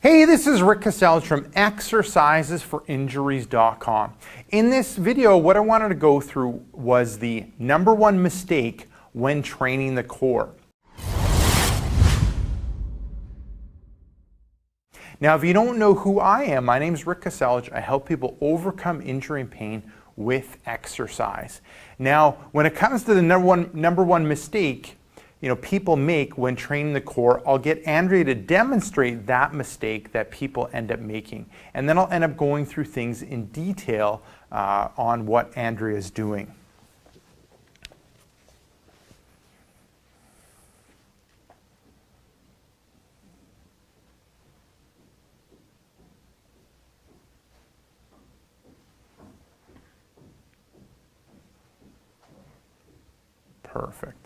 Hey, this is Rick Kaselj from exercisesforinjuries.com. In this video, what I wanted to go through was the number one mistake when training the core. Now, if you don't know who I am, my name is Rick Kaselj. I help people overcome injury and pain with exercise. Now, when it comes to the number one mistake people make when training the core, I'll get Andrea to demonstrate that mistake that people end up making. And then I'll end up going through things in detail on what Andrea is doing. Perfect.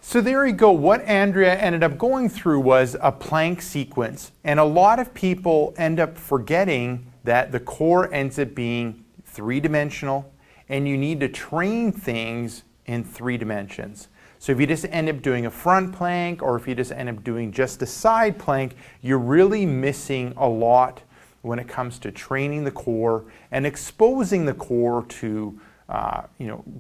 So there you go. What Andrea ended up going through was a plank sequence. And a lot of people end up forgetting that the core ends up being three-dimensional and you need to train things in 3 dimensions. So if you just end up doing a front plank or if you just end up doing just a side plank, you're really missing a lot when it comes to training the core and exposing the core to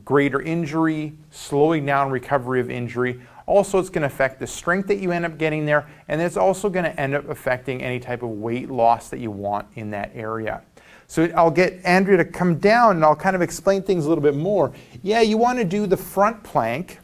greater injury, slowing down recovery of injury. Also, it's going to affect the strength that you end up getting there, and it's also going to end up affecting any type of weight loss that you want in that area. So I'll get Andrea to come down and I'll kind of explain things a little bit more. Yeah, you want to do the front plank.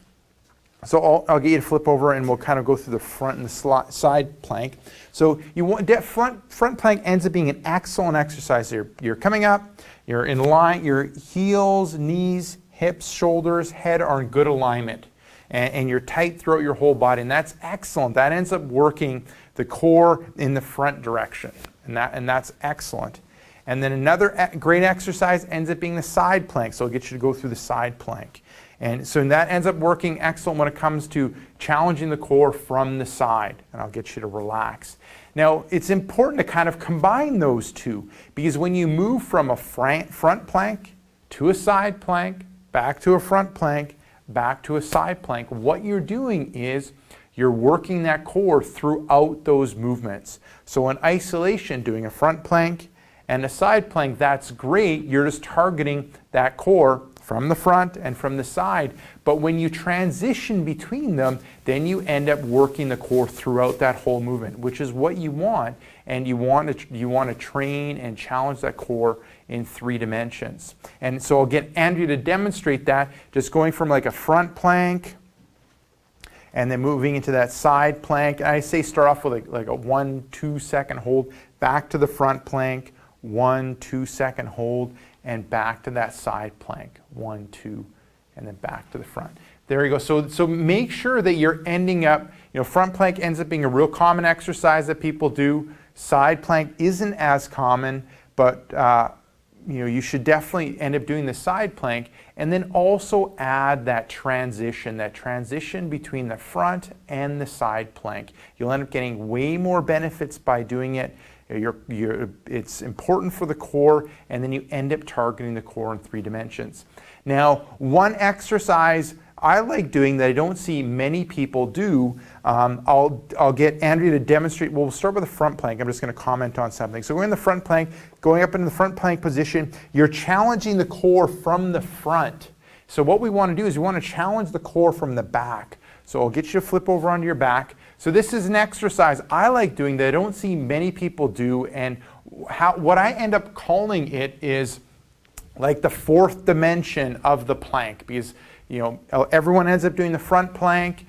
So I'll get you to flip over and we'll kind of go through the front and the side plank. So you want that front plank ends up being an excellent exercise. You're coming up, you're in line, your heels, knees, hips, shoulders, head are in good alignment. And you're tight throughout your whole body, and that's excellent. That ends up working the core in the front direction, and that's excellent. And then another great exercise ends up being the side plank. So I'll get you to go through the side plank. And so that ends up working excellent when it comes to challenging the core from the side. And I'll get you to relax. Now, it's important to kind of combine those two, because when you move from a front plank to a side plank, back to a front plank, back to a side plank, what you're doing is you're working that core throughout those movements. So in isolation, doing a front plank and a side plank, that's great. You're just targeting that core from the front and from the side. But when you transition between them, then you end up working the core throughout that whole movement, which is what you want. And you want to train and challenge that core in 3 dimensions. And so I'll get Andrea to demonstrate that, just going from like a front plank and then moving into that side plank. And I say start off with like a 1-2 second hold, back to the front plank, 1-2 second hold, and back to that side plank, 1, 2, and then back to the front. There you go. So make sure that you're ending up, front plank ends up being a real common exercise that people do. Side plank isn't as common, but you should definitely end up doing the side plank, and then also add that transition between the front and the side plank. You'll end up getting way more benefits by doing it. It's important for the core, and then you end up targeting the core in 3 dimensions. Now, one exercise I like doing that I don't see many people do, I'll get Andrea to demonstrate. We'll start with the front plank. I'm just going to comment on something. So we're in the front plank, going up into the front plank position. You're challenging the core from the front. So what we want to do is we want to challenge the core from the back. So I'll get you to flip over onto your back. So this is an exercise I like doing that I don't see many people do, and what I end up calling it is like the 4th dimension of the plank, because everyone ends up doing the front plank.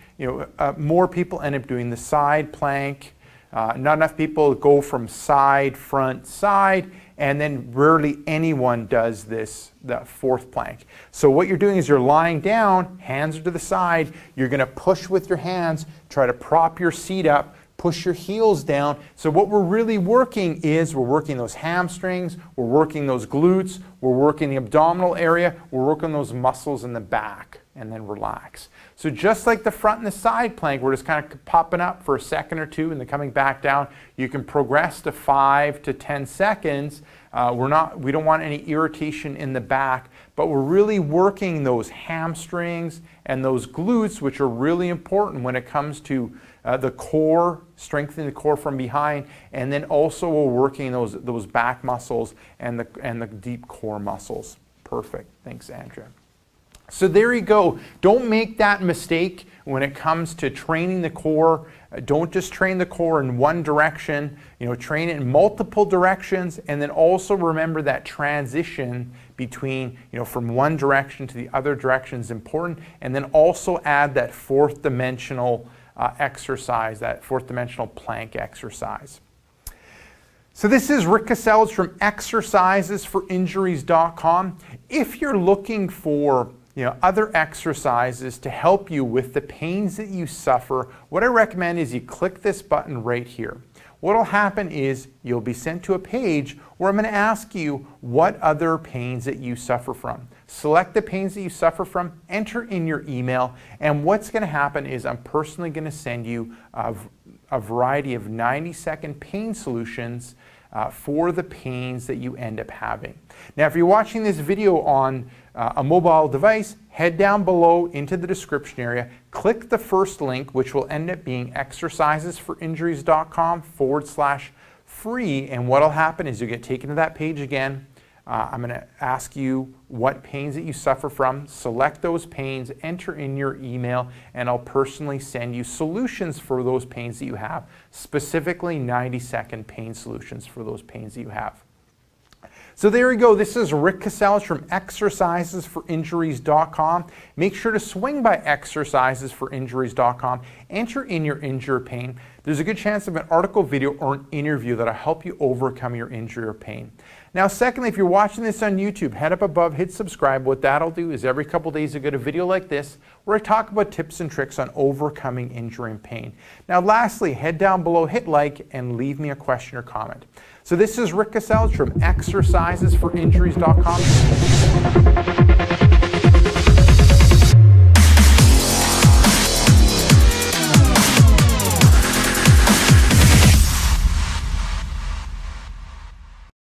More people end up doing the side plank. Not enough people go from side, front, side, and then rarely anyone does the 4th plank. So what you're doing is you're lying down, hands are to the side, you're going to push with your hands, try to prop your seat up, push your heels down. So what we're really working is we're working those hamstrings, we're working those glutes, we're working the abdominal area, we're working those muscles in the back, and then relax. So just like the front and the side plank, we're just kind of popping up for a second or two and then coming back down. You can progress to 5 to 10 seconds. We don't want any irritation in the back, but we're really working those hamstrings and those glutes, which are really important when it comes to the core, strengthening the core from behind, and then also we're working those back muscles and the deep core muscles. Perfect. Thanks, Andrea. So there you go. Don't make that mistake when it comes to training the core. Don't just train the core in one direction. Train it in multiple directions, and then also remember that transition between, from one direction to the other direction is important, and then also add that fourth dimensional exercise, that fourth dimensional plank exercise. So this is Rick Kaselj from exercisesforinjuries.com. If you're looking for other exercises to help you with the pains that you suffer, what I recommend is you click this button right here. What will happen is you'll be sent to a page where I'm going to ask you what other pains that you suffer from. Select the pains that you suffer from, enter in your email, and what's going to happen is I'm personally going to send you a variety of 90-second pain solutions for the pains that you end up having. Now, if you're watching this video on a mobile device, head down below into the description area, click the first link, which will end up being exercisesforinjuries.com/free, and what will happen is you'll get taken to that page again. I'm going to ask you what pains that you suffer from, select those pains, enter in your email, and I'll personally send you solutions for those pains that you have, specifically 90-second pain solutions for those pains that you have. So there you go. This is Rick Kaselj from exercisesforinjuries.com. Make sure to swing by exercisesforinjuries.com. Enter in your injury or pain. There's a good chance of an article, video, or an interview that'll help you overcome your injury or pain. Now, secondly, if you're watching this on YouTube, head up above, hit subscribe. What that'll do is every couple days I get a video like this where I talk about tips and tricks on overcoming injury and pain. Now, lastly, head down below, hit like, and leave me a question or comment. So this is Rick Kaselj from exercisesforinjuries.com.